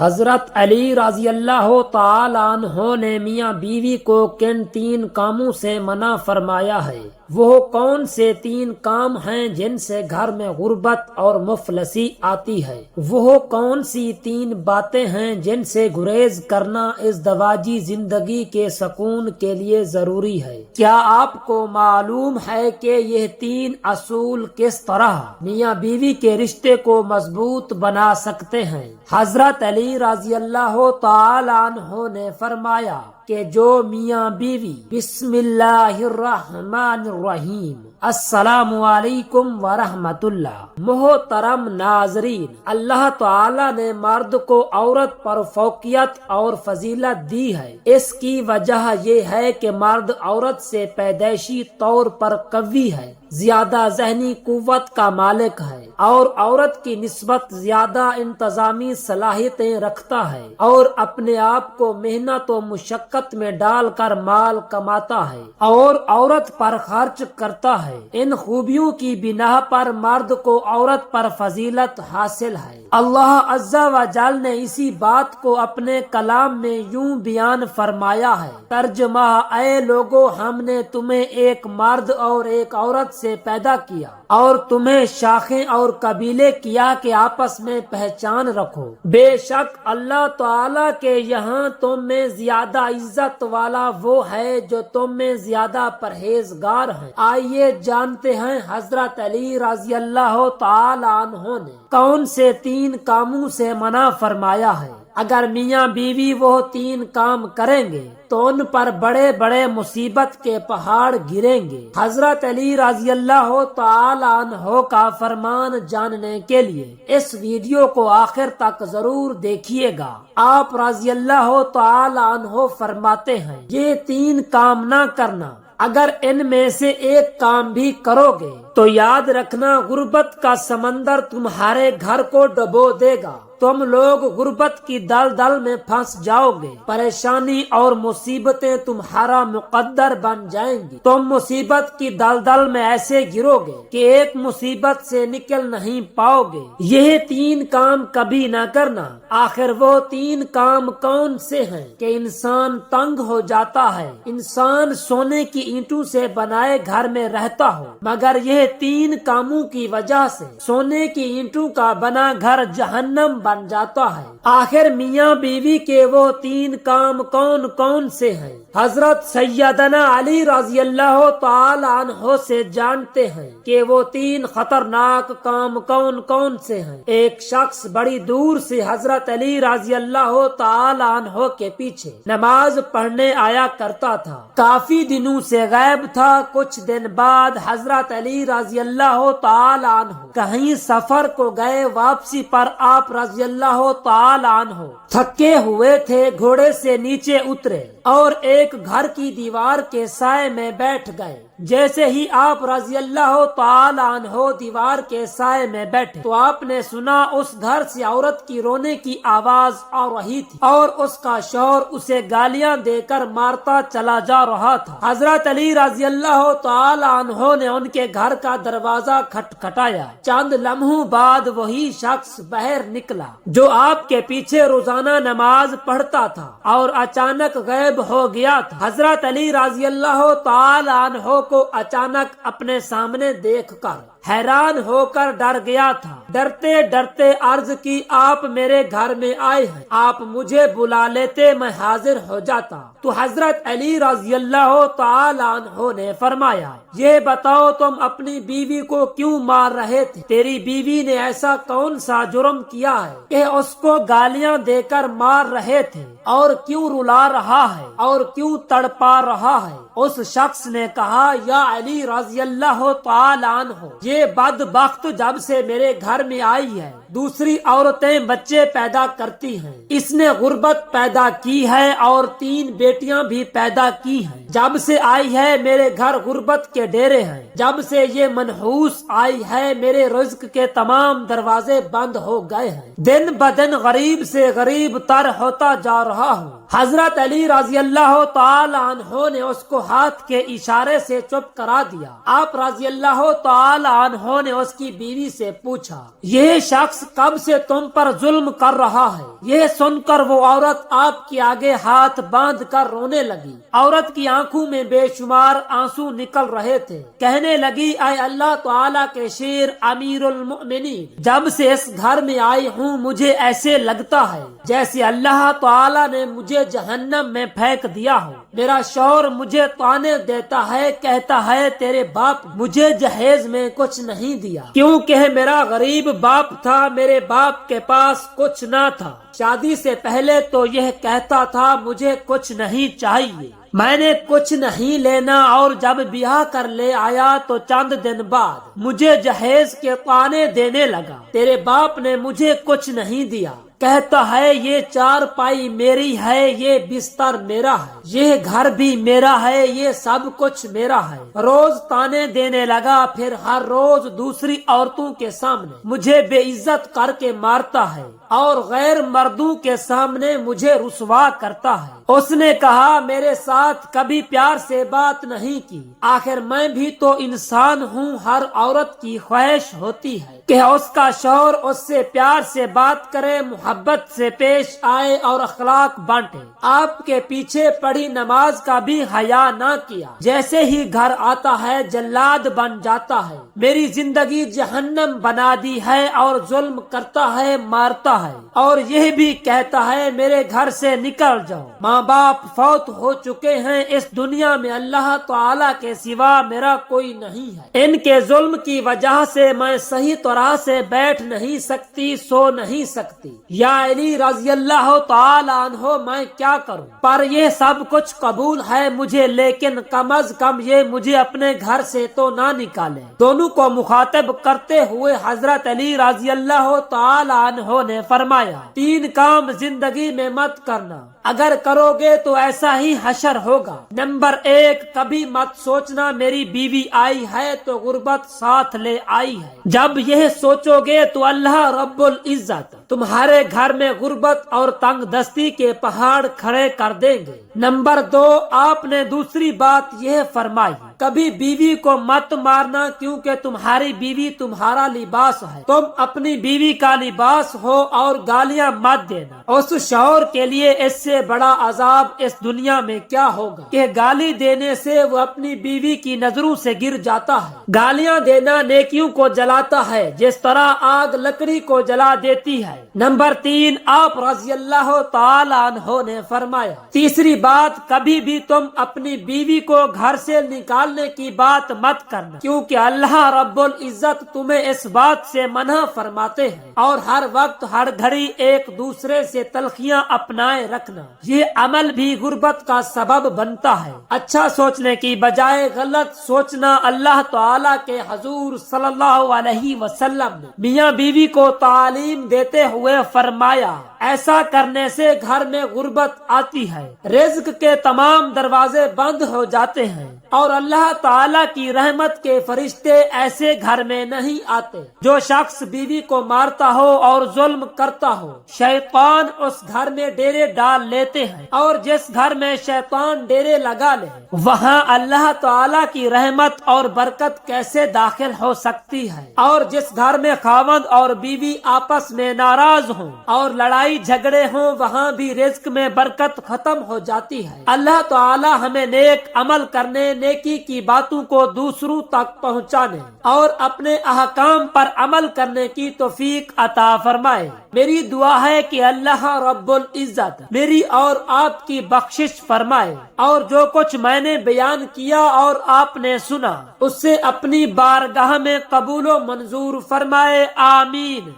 حضرت علی رضی اللہ تعالیٰ عنہ نے میاں بیوی کو کن 3 کاموں سے منع فرمایا ہے؟ وہ کون سے 3 کام ہیں جن سے گھر میں غربت اور مفلسی آتی ہے؟ وہ کون سی 3 باتیں ہیں جن سے گریز کرنا اس دواجی زندگی کے سکون کے لیے ضروری ہے؟ کیا آپ کو معلوم ہے کہ یہ 3 اصول کس طرح میاں بیوی کے رشتے کو مضبوط بنا سکتے ہیں؟ حضرت علی رضی اللہ تعالی عنہ نے فرمایا کہ جو میاں بیوی بسم اللہ الرحمن الرحیم السلام علیکم ورحمۃ اللہ۔ محترم ناظرین، اللہ تعالی نے مرد کو عورت پر فوقیت اور فضیلت دی ہے۔ اس کی وجہ یہ ہے کہ مرد عورت سے پیدائشی طور پر قوی ہے، زیادہ ذہنی قوت کا مالک ہے اور عورت کی نسبت زیادہ انتظامی صلاحیتیں رکھتا ہے اور اپنے آپ کو محنت و مشقت میں ڈال کر مال کماتا ہے اور عورت پر خرچ کرتا ہے۔ ان خوبیوں کی بنا پر مرد کو عورت پر فضیلت حاصل ہے۔ اللہ عز و جل نے اسی بات کو اپنے کلام میں یوں بیان فرمایا ہے، ترجمہ: اے لوگو، ہم نے تمہیں ایک مرد اور ایک عورت سے پیدا کیا اور تمہیں شاخیں اور قبیلے کیا کہ آپس میں پہچان رکھو۔ بے شک اللہ تعالی کے یہاں تم میں زیادہ عزت والا وہ ہے جو تم میں زیادہ پرہیزگار ہے۔ آئیے جانتے ہیں حضرت علی رضی اللہ تعالی عنہ نے کون سے 3 کاموں سے منع فرمایا ہے۔ اگر میاں بیوی وہ 3 کام کریں گے تو ان پر بڑے بڑے مصیبت کے پہاڑ گریں گے۔ حضرت علی رضی اللہ تعالی عنہ کا فرمان جاننے کے لیے اس ویڈیو کو آخر تک ضرور دیکھیے گا۔ آپ رضی اللہ تعالی عنہ فرماتے ہیں، یہ 3 کام نہ کرنا، اگر ان میں سے ایک کام بھی کرو گے تو یاد رکھنا غربت کا سمندر تمہارے گھر کو ڈبو دے گا۔ تم لوگ غربت کی دلدل میں پھنس جاؤ گے، پریشانی اور مصیبتیں تمہارا مقدر بن جائیں گی۔ تم مصیبت کی دلدل میں ایسے گرو گے کہ ایک مصیبت سے نکل نہیں پاؤ گے۔ یہ 3 کام کبھی نہ کرنا۔ آخر وہ 3 کام کون سے ہیں کہ انسان تنگ ہو جاتا ہے، انسان سونے کی اینٹوں سے بنائے گھر میں رہتا ہو، مگر یہ 3 کاموں کی وجہ سے سونے کی اینٹوں کا بنا گھر جہنم بن جاتا ہے۔ آخر میاں بیوی کے وہ 3 کام کون کون سے ہیں؟ حضرت سیدنا علی رضی اللہ تعالی عنہ سے جانتے ہیں کہ وہ 3 خطرناک کام کون کون سے ہیں۔ ایک شخص بڑی دور سے حضرت علی رضی اللہ تعالی عنہ کے پیچھے نماز پڑھنے آیا کرتا تھا، کافی دنوں سے غائب تھا۔ کچھ دن بعد حضرت علی رضی اللہ تعالی عنہ کہیں سفر کو گئے، واپسی پر آپ رضی اللہ تعالی عنہ تھکے ہوئے تھے، گھوڑے سے نیچے اترے اور ایک گھر کی دیوار کے سائے میں بیٹھ گئے۔ جیسے ہی آپ رضی اللہ تعالی عنہ دیوار کے سائے میں بیٹھے تو آپ نے سنا اس گھر سے عورت کی رونے کی آواز آ رہی تھی اور اس کا شوہر اسے گالیاں دے کر مارتا چلا جا رہا تھا۔ حضرت علی رضی اللہ تعالی عنہ نے ان کے گھر کا دروازہ کھٹکھٹایا۔ چند لمحوں بعد وہی شخص باہر نکلا جو آپ کے پیچھے روزانہ نماز پڑھتا تھا اور اچانک غائب ہو گیا تھا۔ حضرت علی رضی اللہ تعالی عنہ کو اچانک اپنے سامنے دیکھ کر حیران ہو کر ڈر گیا تھا۔ ڈرتے ڈرتے عرض کی، آپ میرے گھر میں آئے ہیں، آپ مجھے بلا لیتے، میں حاضر ہو جاتا۔ تو حضرت علی رضی اللہ تعالی عنہ نے فرمایا، یہ بتاؤ تم اپنی بیوی کو کیوں مار رہے تھے؟ تیری بیوی نے ایسا کون سا جرم کیا ہے کہ اس کو گالیاں دے کر مار رہے تھے، اور کیوں رلا رہا ہے اور کیوں تڑپا رہا ہے؟ اس شخص نے کہا، یا علی رضی اللہ تعالی عنہ، یہ بدبخت جب سے میرے گھر میں آئی ہے دوسری عورتیں بچے پیدا کرتی ہیں، اس نے غربت پیدا کی ہے اور 3 بیٹیاں بھی پیدا کی ہیں۔ جب سے آئی ہے میرے گھر غربت کے ڈیرے ہیں، جب سے یہ منحوس آئی ہے میرے رزق کے تمام دروازے بند ہو گئے ہیں، دن بدن غریب سے غریب تر ہوتا جا رہا ہوں۔ حضرت علی رضی اللہ تعالی عنہ نے اس کو ہاتھ کے اشارے سے چپ کرا دیا۔ آپ رضی اللہ تعالی عنہ نے اس کی بیوی سے پوچھا، یہ شخص شخص کب سے تم پر ظلم کر رہا ہے۔ یہ سن کر وہ عورت آپ کے آگے ہاتھ باندھ کر رونے لگی۔ عورت کی آنکھوں میں بے شمار آنسو نکل رہے تھے۔ کہنے لگی، اے اللہ تعالیٰ کے شیر امیر المؤمنین، جب سے اس گھر میں آئی ہوں مجھے ایسے لگتا ہے جیسے اللہ تعالیٰ نے مجھے جہنم میں پھینک دیا ہو۔ میرا شوہر مجھے طعنے دیتا ہے، کہتا ہے تیرے باپ مجھے جہیز میں کچھ نہیں دیا، کیونکہ میرا غریب باپ تھا، میرے باپ کے پاس کچھ نہ تھا۔ شادی سے پہلے تو یہ کہتا تھا مجھے کچھ نہیں چاہیے، میں نے کچھ نہیں لینا، اور جب بیاہ کر لے آیا تو چند دن بعد مجھے جہیز کے طعنے دینے لگا۔ تیرے باپ نے مجھے کچھ نہیں دیا، کہتا ہے یہ چارپائی میری ہے، یہ بستر میرا ہے، یہ گھر بھی میرا ہے، یہ سب کچھ میرا ہے۔ روز طعنے دینے لگا، پھر ہر روز دوسری عورتوں کے سامنے مجھے بے عزت کر کے مارتا ہے اور غیر مردوں کے سامنے مجھے رسوا کرتا ہے۔ اس نے کہا میرے ساتھ کبھی پیار سے بات نہیں کی، آخر میں بھی تو انسان ہوں، ہر عورت کی خواہش ہوتی ہے کہ اس کا شوہر اس سے پیار سے بات کرے، محبت سے پیش آئے اور اخلاق بانٹے۔ آپ کے پیچھے پڑھی نماز کا بھی حیا نہ کیا، جیسے ہی گھر آتا ہے جلاد بن جاتا ہے۔ میری زندگی جہنم بنا دی ہے اور ظلم کرتا ہے، مارتا ہے، اور یہ بھی کہتا ہے میرے گھر سے نکل جاؤ۔ ماں باپ فوت ہو چکے ہیں، اس دنیا میں اللہ تعالیٰ کے سوا میرا کوئی نہیں ہے۔ ان کے ظلم کی وجہ سے میں صحیح طرح سے بیٹھ نہیں سکتی، سو نہیں سکتی۔ یا علی رضی اللہ تعالی عنہ میں کیا کروں؟ پر یہ سب کچھ قبول ہے مجھے، لیکن کم از کم یہ مجھے اپنے گھر سے تو نہ نکالے۔ دونوں کو مخاطب کرتے ہوئے حضرت علی رضی اللہ تعالی عنہ نے فرمایا، 3 کام زندگی میں مت کرنا، اگر کرو گے تو ایسا ہی حشر ہوگا۔ نمبر 1، کبھی مت سوچنا میری بیوی آئی ہے تو غربت ساتھ لے آئی ہے۔ جب یہ سوچو گے تو اللہ رب العزت تمہارے گھر میں غربت اور تنگ دستی کے پہاڑ کھڑے کر دیں گے۔ نمبر 2، آپ نے دوسری بات یہ فرمائی، کبھی بیوی کو مت مارنا، کیونکہ تمہاری بیوی تمہارا لباس ہے، تم اپنی بیوی کا لباس ہو، اور گالیاں مت دینا۔ اس شوہر کے لیے اس سے بڑا عذاب اس دنیا میں کیا ہوگا کہ گالی دینے سے وہ اپنی بیوی کی نظروں سے گر جاتا ہے۔ گالیاں دینا نیکیوں کو جلاتا ہے جس طرح آگ لکڑی کو جلا دیتی ہے۔ نمبر 3، آپ رضی اللہ تعالی عنہ نے فرمایا، تیسری بات، کبھی بھی تم اپنی بیوی کو گھر سے نکالنے کی بات مت کرنا، کیونکہ اللہ رب العزت تمہیں اس بات سے منع فرماتے ہیں، اور ہر وقت ہر گھڑی ایک دوسرے سے تلخیاں اپنائے رکھنا، یہ عمل بھی غربت کا سبب بنتا ہے۔ اچھا سوچنے کی بجائے غلط سوچنا۔ اللہ تعالیٰ کے حضور صلی اللہ علیہ وسلم نے میاں بیوی کو تعلیم دیتے ہوئے فرمایا، ایسا کرنے سے گھر میں غربت آتی ہے، رزق کے تمام دروازے بند ہو جاتے ہیں، اور اللہ تعالیٰ کی رحمت کے فرشتے ایسے گھر میں نہیں آتے۔ جو شخص بیوی کو مارتا ہو اور ظلم کرتا ہو، شیطان اس گھر میں ڈیرے ڈال لیتے ہیں، اور جس گھر میں شیطان ڈیرے لگا لے وہاں اللہ تعالیٰ کی رحمت اور برکت کیسے داخل ہو سکتی ہے؟ اور جس گھر میں خاوند اور بیوی آپس میں ناراض ہوں اور لڑائی جھگڑے ہوں، وہاں بھی رزق میں برکت ختم ہو جاتی ہے۔ اللہ تعالیٰ ہمیں نیک عمل کرنے، نیکی کی باتوں کو دوسروں تک پہنچانے اور اپنے احکام پر عمل کرنے کی توفیق عطا فرمائے۔ میری دعا ہے کہ اللہ رب العزت میری اور آپ کی بخشش فرمائے، اور جو کچھ میں نے بیان کیا اور آپ نے سنا، اس سے اپنی بارگاہ میں قبول و منظور فرمائے، آمین۔